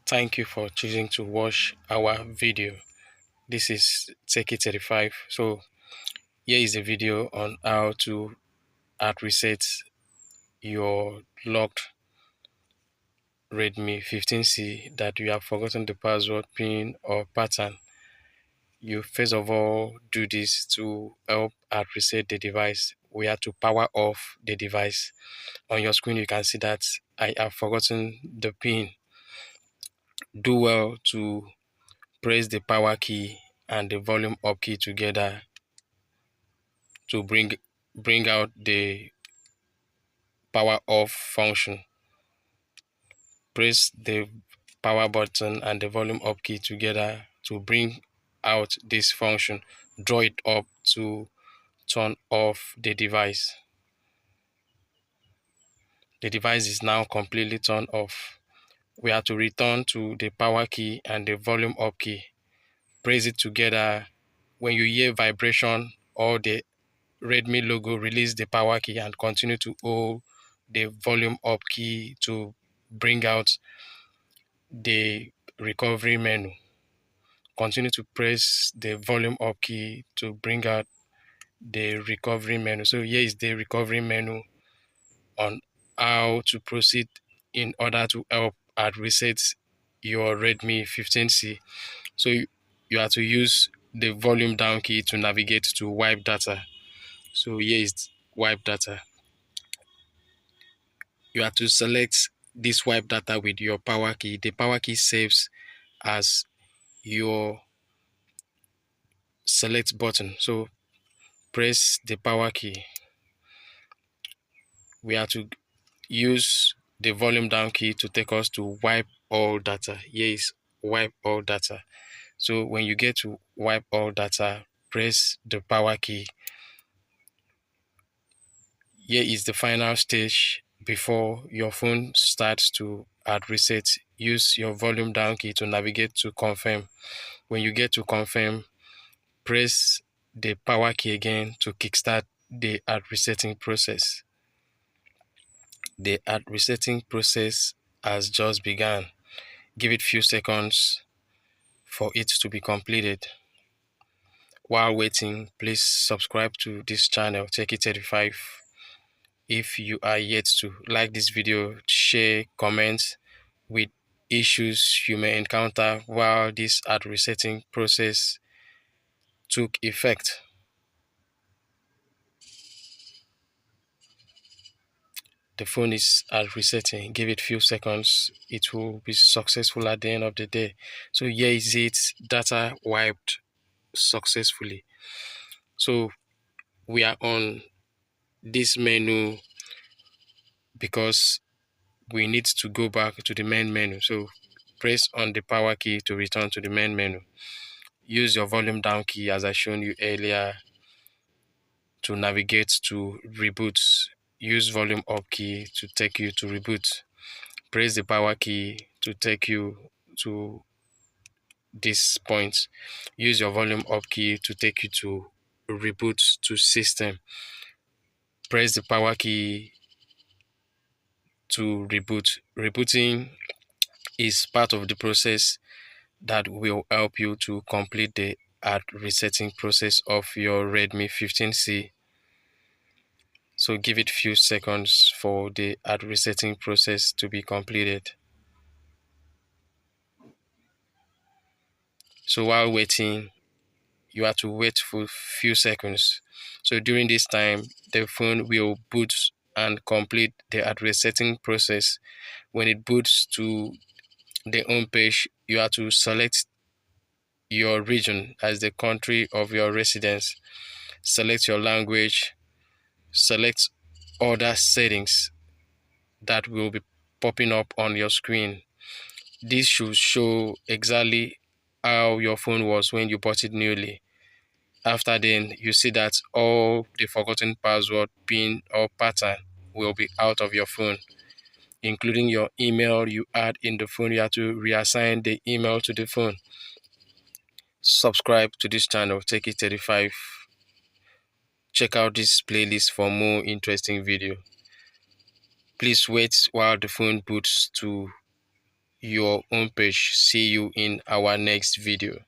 Thank you for choosing to watch our video. This is Techie35. So here is a video on how to hard reset your locked Redmi 15C that you have forgotten the password, pin or pattern. You first of all do this to help hard reset the device. We have to power off the device. On your screen you can see that I have forgotten the pin. Do well to press the power key and the volume up key together to bring out the power off function. Press the power button and the volume up key together to bring out this function. Draw it up to turn off the device. The device is now completely turned off. We have to return to the power key and the volume up key. Press it together. When you hear vibration or the Redmi logo, release the power key and continue to hold the volume up key to bring out the recovery menu. Continue to press the volume up key to bring out the recovery menu. So here is the recovery menu on how to proceed in order to help hard reset your Redmi 15C. So you have to use the volume down key to navigate to wipe data. So here is wipe data. You have to select this wipe data with your power key. The power key saves as your select button. So press the power key. We have to use the volume down key to take us to wipe all data. Here is wipe all data. So when you get to wipe all data, press the power key. Here is the final stage before your phone starts to hard reset. Use your volume down key to navigate to confirm. When you get to confirm, press the power key again to kickstart the hard resetting process. The hard resetting process has just begun. Give it few seconds for it to be completed. While waiting, please subscribe to this channel, Techie35. If you are yet to like this video, share, comment with issues you may encounter while this hard resetting process took effect. The phone is hard resetting. Give it few seconds. It will be successful at the end of the day. So here is it, data wiped successfully. So we are on this menu because we need to go back to the main menu. So press on the power key to return to the main menu. Use your volume down key as I shown you earlier to navigate to reboot. Use volume up key to take you to reboot. Press the power key to take you to this point. Use your volume up key to take you to reboot to system. Press the power key to reboot. Rebooting is part of the process that will help you to complete the hard resetting process of your Redmi 15C. So give it few seconds for the hard resetting process to be completed. So while waiting, you have to wait for few seconds. So during this time, the phone will boot and complete the hard resetting process. When it boots to the home page, you have to select your region as the country of your residence. Select your language. Select other settings that will be popping up on your screen. This should show exactly how your phone was when you bought it newly. After then, you see that all the forgotten password, pin or pattern will be out of your phone, including your email you add in the phone. You have to reassign the email to the phone. Subscribe to this channel, Techie35. Check out this playlist for more interesting video. Please wait while the phone boots to your own page. See you in our next video.